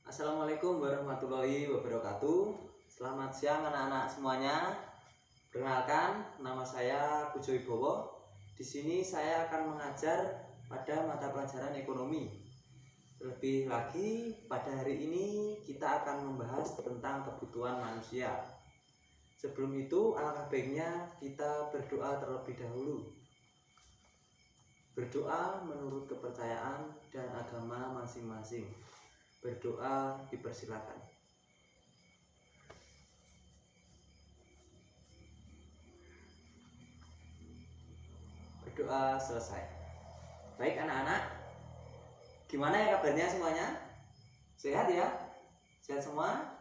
Assalamualaikum warahmatullahi wabarakatuh. Selamat siang anak-anak semuanya. Perkenalkan, nama saya Pujo Wibowo. Di sini saya akan mengajar pada mata pelajaran ekonomi. Terlebih lagi, pada hari ini kita akan membahas tentang kebutuhan manusia. Sebelum itu, alangkah baiknya kita berdoa terlebih dahulu. Berdoa menurut kepercayaan dan agama masing-masing. Berdoa dipersilakan. Berdoa selesai. Baik anak-anak, gimana ya kabarnya semuanya? Sehat ya? Sehat semua?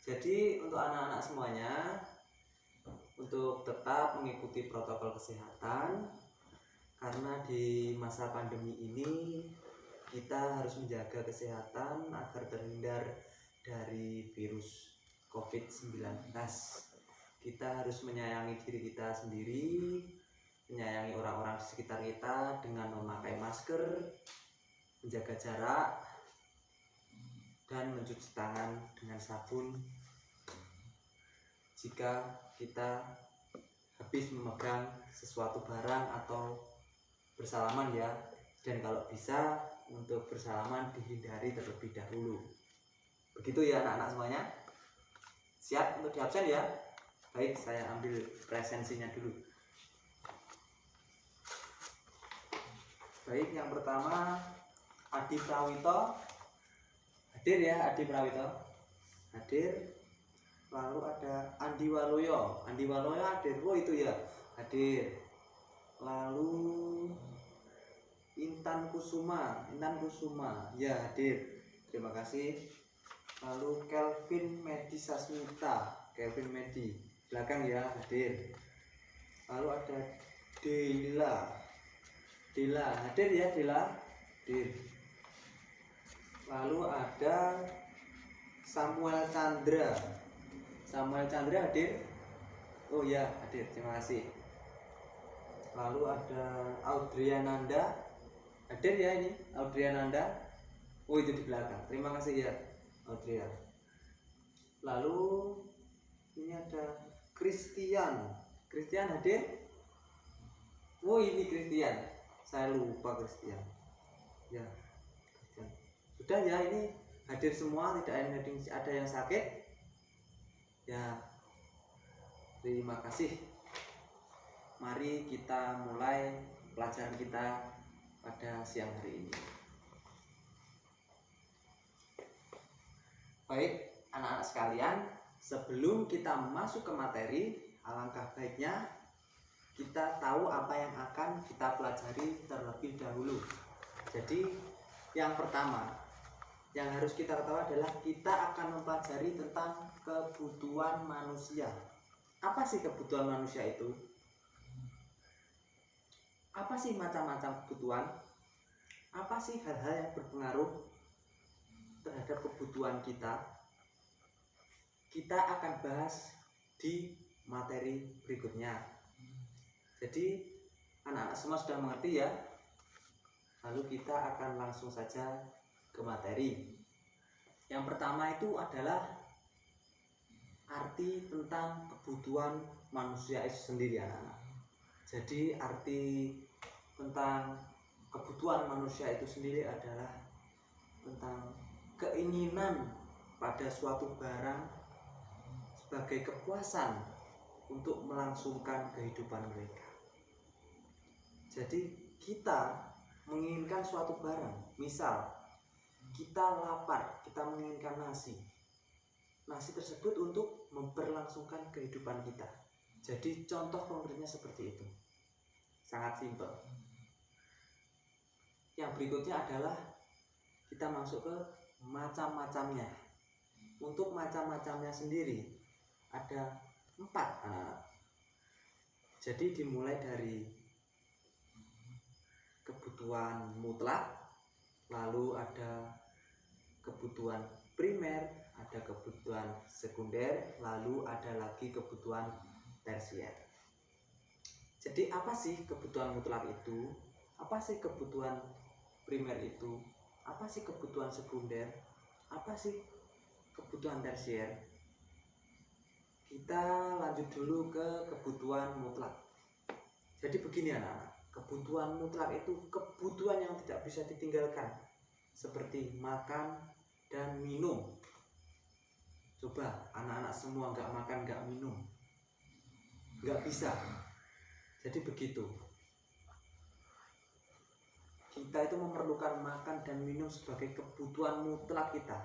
Jadi untuk anak-anak semuanya, untuk tetap mengikuti protokol kesehatan, karena di masa pandemi ini kita harus menjaga kesehatan agar terhindar dari virus COVID-19. Kita harus menyayangi diri kita sendiri, menyayangi orang-orang di sekitar kita dengan memakai masker, menjaga jarak, dan mencuci tangan dengan sabun jika kita habis memegang sesuatu barang atau bersalaman ya. Dan kalau bisa untuk bersalaman dihindari terlebih dahulu. Begitu ya anak-anak semuanya. Siap untuk diabsen ya? Baik, saya ambil presensinya dulu. Baik, yang pertama Adi Prawito. Hadir ya Adi Prawito. Hadir. Lalu ada Andi Waloyo. Andi Waloyo hadir. Oh itu ya, hadir. Lalu Intan Kusuma ya hadir, terima kasih. Lalu Kelvin Medi Sasmita, Kelvin Medi belakang ya hadir. Lalu ada Dela hadir ya, Dela hadir. Lalu ada Samuel Chandra hadir. Oh ya hadir, terima kasih. Lalu ada Audriananda hadir ya, ini Audriananda. Oh itu di belakang, terima kasih ya Audrian. Lalu ini ada Christian hadir. Oh ini Christian, saya lupa Christian ya. Christian sudah ya, ini hadir semua, tidak ada yang sakit ya. Terima kasih. Mari kita mulai pelajaran kita pada siang hari ini. Baik anak-anak sekalian, sebelum kita masuk ke materi, alangkah baiknya kita tahu apa yang akan kita pelajari terlebih dahulu. Jadi yang pertama yang harus kita ketahui adalah kita akan mempelajari tentang kebutuhan manusia. Apa sih kebutuhan manusia itu? Apa sih macam-macam kebutuhan? Apa sih hal-hal yang berpengaruh terhadap kebutuhan kita? Kita akan bahas di materi berikutnya. Jadi anak-anak semua sudah mengerti ya? Lalu kita akan langsung saja ke materi. Yang pertama itu adalah arti tentang kebutuhan manusia itu sendiri anak-anak. Jadi arti tentang kebutuhan manusia itu sendiri adalah tentang keinginan pada suatu barang sebagai kepuasan untuk melangsungkan kehidupan mereka. Jadi kita menginginkan suatu barang, misal kita lapar, kita menginginkan nasi tersebut untuk memperlangsungkan kehidupan kita. Jadi contoh konkretnya seperti itu, sangat simpel. Yang berikutnya adalah kita masuk ke macam-macamnya. Untuk macam-macamnya sendiri ada 4 anak-anak. Jadi dimulai dari kebutuhan mutlak, lalu ada kebutuhan primer, ada kebutuhan sekunder, lalu ada lagi kebutuhan tersier. Jadi apa sih kebutuhan mutlak itu? Apa sih kebutuhan primer itu? Apa sih kebutuhan sekunder? Apa sih kebutuhan tersier? Kita lanjut dulu ke kebutuhan mutlak. Jadi begini anak-anak, kebutuhan mutlak itu kebutuhan yang tidak bisa ditinggalkan, seperti makan dan minum. Coba anak-anak semua nggak makan nggak minum, nggak bisa. Jadi begitu, kita itu memerlukan makan dan minum sebagai kebutuhan mutlak kita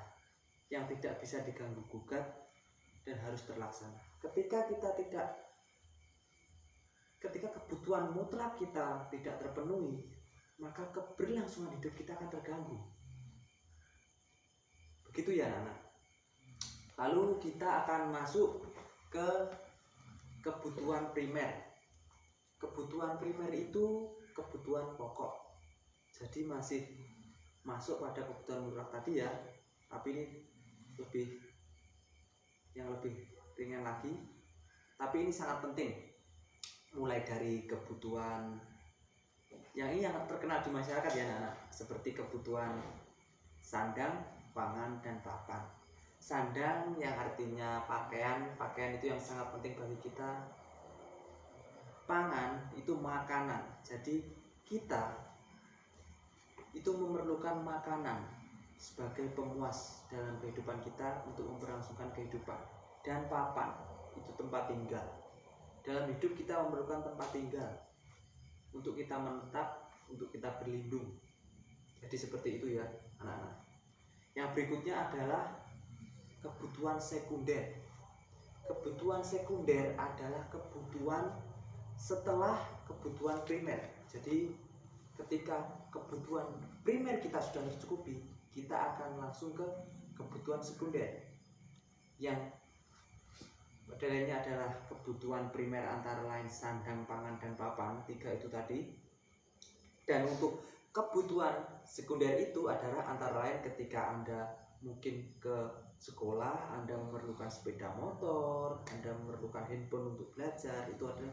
yang tidak bisa diganggu gugat dan harus terlaksana. Ketika kebutuhan mutlak kita tidak terpenuhi, maka keberlangsungan hidup kita akan terganggu. Begitu ya anak-anak. Lalu kita akan masuk ke kebutuhan primer. Kebutuhan primer itu kebutuhan pokok. Jadi masih masuk pada kebutuhan mutlak tadi ya, tapi ini lebih ringan lagi. Tapi ini sangat penting. Mulai dari kebutuhan yang terkenal di masyarakat ya anak-anak, seperti kebutuhan sandang, pangan, dan papan. Sandang yang artinya pakaian itu yang sangat penting bagi kita. Pangan itu makanan, jadi kita itu memerlukan makanan sebagai pemuas dalam kehidupan kita untuk memberlangsungkan kehidupan. Dan papan itu tempat tinggal. Dalam hidup kita memerlukan tempat tinggal untuk kita menetap, untuk kita berlindung. Jadi seperti itu ya anak-anak. Yang berikutnya adalah kebutuhan sekunder. Kebutuhan sekunder adalah kebutuhan setelah kebutuhan primer. Jadi ketika kebutuhan primer kita sudah tercukupi, kita akan langsung ke kebutuhan sekunder yang modelnya adalah kebutuhan primer antara lain sandang, pangan, dan papan. 3 itu tadi. Dan untuk kebutuhan sekunder itu adalah antara lain ketika Anda mungkin ke sekolah, Anda memerlukan sepeda motor, Anda memerlukan handphone untuk belajar, itu adalah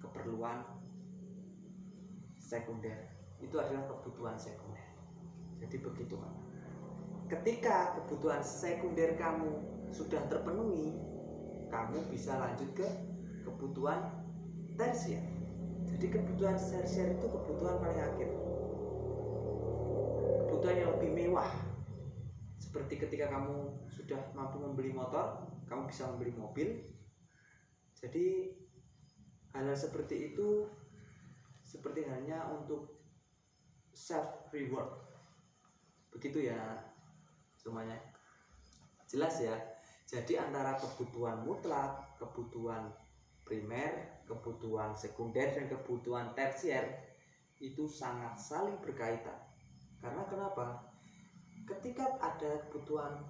keperluan sekunder. Itu adalah kebutuhan sekunder. Jadi begitu Pak. Ketika kebutuhan sekunder kamu sudah terpenuhi, kamu bisa lanjut ke kebutuhan tersier. Jadi kebutuhan tersier itu kebutuhan paling akhir, kebutuhan yang lebih mewah. Seperti ketika kamu sudah mampu membeli motor, kamu bisa membeli mobil. Jadi hal seperti itu seperti halnya untuk self reward. Begitu ya semuanya. Jelas ya. Jadi antara kebutuhan mutlak, kebutuhan primer, kebutuhan sekunder, dan kebutuhan tersier itu sangat saling berkaitan. Karena kenapa? Ketika ada kebutuhan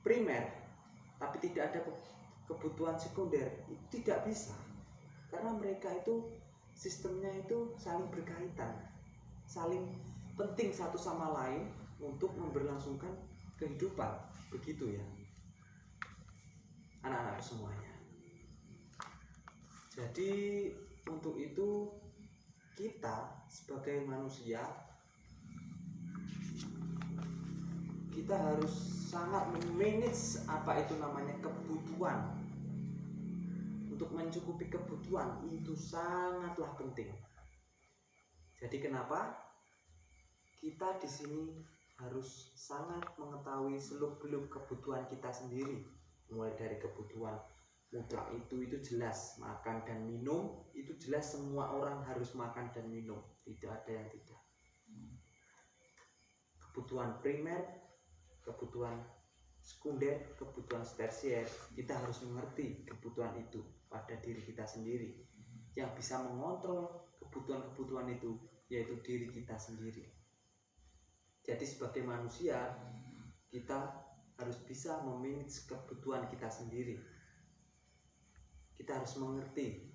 primer tapi tidak ada kebutuhan sekunder, itu tidak bisa. Karena mereka itu sistemnya itu saling berkaitan, saling penting satu sama lain untuk memberlangsungkan kehidupan. Begitu ya anak-anak semuanya. Jadi untuk itu kita sebagai manusia, kita harus sangat memanage apa itu namanya kebutuhan. Untuk mencukupi kebutuhan itu sangatlah penting. Jadi kenapa kita di sini harus sangat mengetahui seluk-beluk kebutuhan kita sendiri. Mulai dari kebutuhan mutlak itu jelas, makan dan minum itu jelas, semua orang harus makan dan minum, tidak ada yang tidak. Kebutuhan primer, kebutuhan sekunder, kebutuhan tersier, kita harus mengerti kebutuhan itu pada diri kita sendiri. Yang bisa mengontrol kebutuhan-kebutuhan itu yaitu diri kita sendiri. Jadi sebagai manusia, kita harus bisa memanage kebutuhan kita sendiri. Kita harus mengerti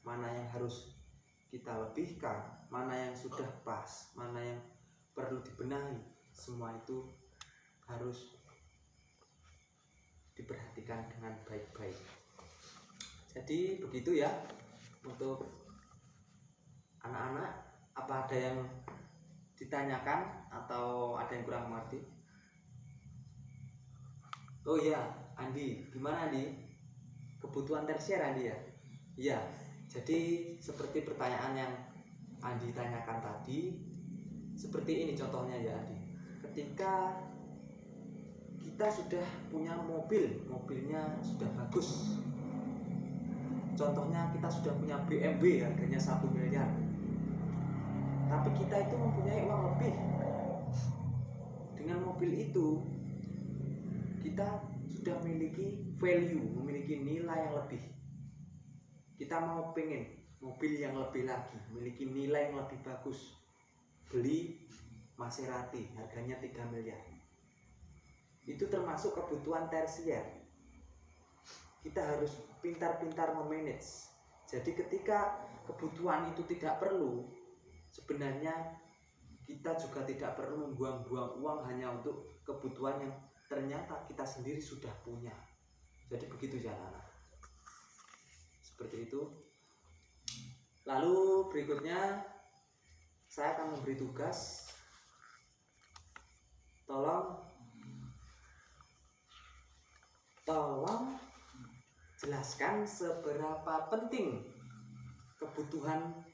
mana yang harus kita lebihkan, mana yang sudah pas, mana yang perlu dibenahi. Semua itu harus diperhatikan dengan baik-baik. Jadi begitu ya untuk anak-anak. Apa ada yang ditanyakan atau ada yang kurang mengerti? Oh iya, Andi, gimana Andi? Kebutuhan tersier Andi ya? Iya, jadi seperti pertanyaan yang Andi tanyakan tadi, seperti ini contohnya ya Andi. Ketika kita sudah punya mobil, mobilnya sudah bagus. Contohnya kita sudah punya BMW harganya 1 miliar. Tapi kita itu mempunyai uang lebih. Dengan mobil itu kita sudah memiliki value, memiliki nilai yang lebih. Kita mau pengen mobil yang lebih lagi, memiliki nilai yang lebih bagus. Beli Maserati harganya 3 miliar. Itu termasuk kebutuhan tersier. Kita harus pintar-pintar memanage. Jadi ketika kebutuhan itu tidak perlu, sebenarnya kita juga tidak perlu membuang-buang uang hanya untuk kebutuhan yang ternyata kita sendiri sudah punya. Jadi begitu ya anak-anak. Seperti itu. Lalu berikutnya saya akan memberi tugas. Tolong jelaskan seberapa penting kebutuhan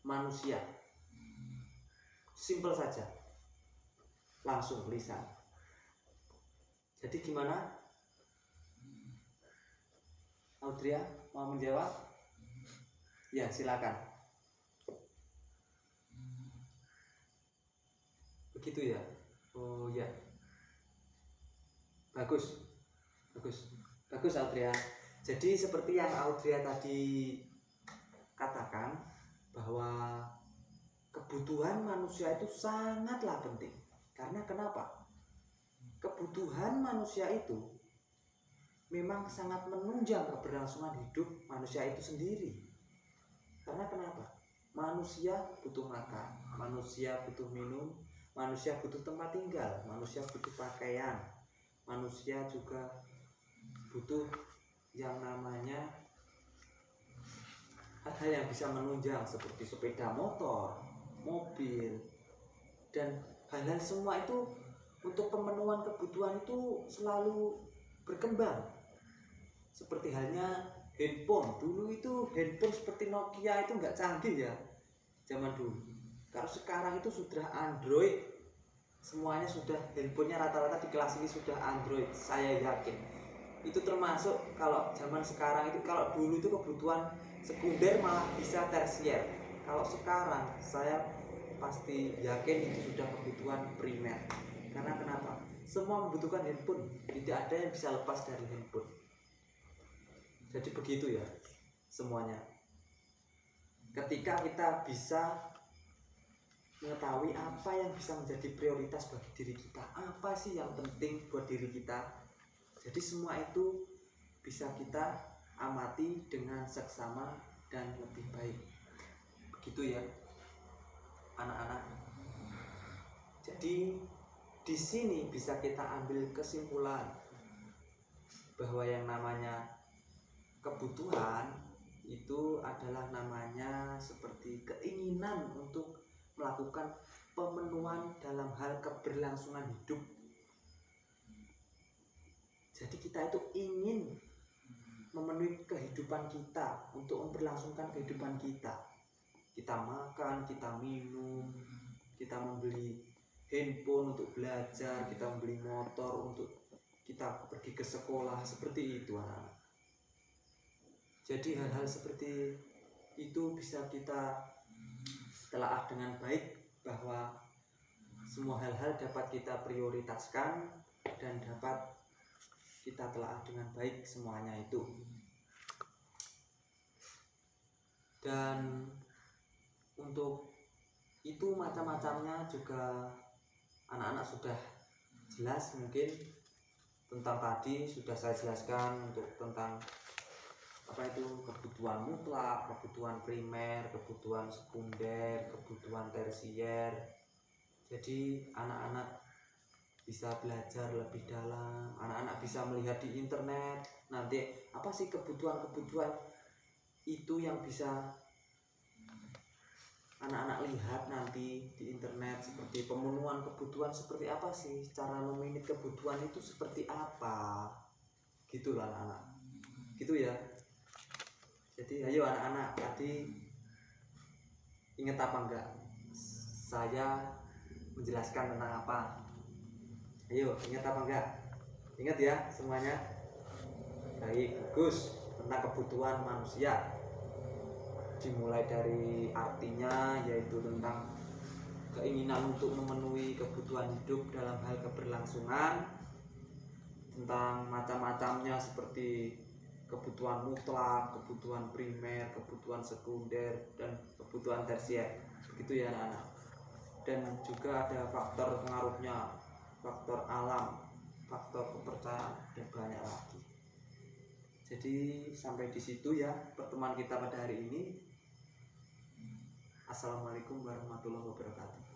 manusia. Simpel saja. Langsung lisan. Jadi gimana? Audria mau menjawab? Ya, silakan. Begitu ya? Oh ya. Bagus. Bagus Audria. Jadi seperti yang Audria tadi katakan, bahwa kebutuhan manusia itu sangatlah penting. Karena kenapa? Kebutuhan manusia itu memang sangat menunjang keberlangsungan hidup manusia itu sendiri. Karena kenapa? Manusia butuh makan, manusia butuh minum, manusia butuh tempat tinggal, manusia butuh pakaian, manusia juga butuh yang namanya hal-hal yang bisa menunjang seperti sepeda motor, mobil, dan hal-hal semua itu untuk pemenuhan kebutuhan itu selalu berkembang. Seperti halnya handphone. Dulu itu handphone seperti Nokia itu nggak canggih ya zaman dulu. Kalau sekarang itu sudah Android, semuanya sudah, handphonenya rata-rata di kelas ini sudah Android, saya yakin. Itu termasuk kalau zaman sekarang itu, kalau dulu itu kebutuhan sekunder malah bisa tersier. Kalau sekarang saya pasti yakin itu sudah kebutuhan primer. Karena kenapa? Semua membutuhkan handphone, tidak ada yang bisa lepas dari handphone. Jadi begitu ya semuanya. Ketika kita bisa mengetahui apa yang bisa menjadi prioritas bagi diri kita, apa sih yang penting buat diri kita, jadi semua itu bisa kita amati dengan seksama dan lebih baik. Begitu ya anak-anak. Jadi di sini bisa kita ambil kesimpulan bahwa yang namanya kebutuhan itu adalah namanya seperti keinginan untuk melakukan pemenuhan dalam hal keberlangsungan hidup. Jadi kita itu ingin memenuhi kehidupan kita, untuk memperlangsungkan kehidupan kita. Kita makan, kita minum, kita membeli handphone untuk belajar, kita membeli motor untuk kita pergi ke sekolah, seperti itu anak-anak. Jadi hal-hal seperti itu bisa kita telaah dengan baik, bahwa semua hal-hal dapat kita prioritaskan dan dapat kita telaah dengan baik semuanya itu. Dan untuk itu macam-macamnya juga anak-anak sudah jelas mungkin tentang tadi sudah saya jelaskan untuk tentang apa itu kebutuhan mutlak, kebutuhan primer, kebutuhan sekunder, kebutuhan tersier. Jadi anak-anak bisa belajar lebih dalam, anak-anak bisa melihat di internet nanti apa sih kebutuhan-kebutuhan itu yang bisa anak-anak lihat nanti di internet seperti pemenuhan kebutuhan seperti apa sih, cara meminit kebutuhan itu seperti apa, gitulah anak-anak, gitu ya. Jadi ayo anak-anak, tadi ingat apa enggak saya menjelaskan tentang apa? Ayo ingat apa enggak? Ingat ya semuanya. Baik, bagus. Tentang kebutuhan manusia, dimulai dari artinya, yaitu tentang keinginan untuk memenuhi kebutuhan hidup dalam hal keberlangsungan, tentang macam-macamnya seperti kebutuhan mutlak, kebutuhan primer, kebutuhan sekunder, dan kebutuhan tersier. Begitu ya anak-anak. Dan juga ada faktor pengaruhnya, faktor alam, faktor kepercayaan, dan banyak lagi. Jadi sampai di situ ya pertemuan kita pada hari ini. Assalamualaikum warahmatullahi wabarakatuh.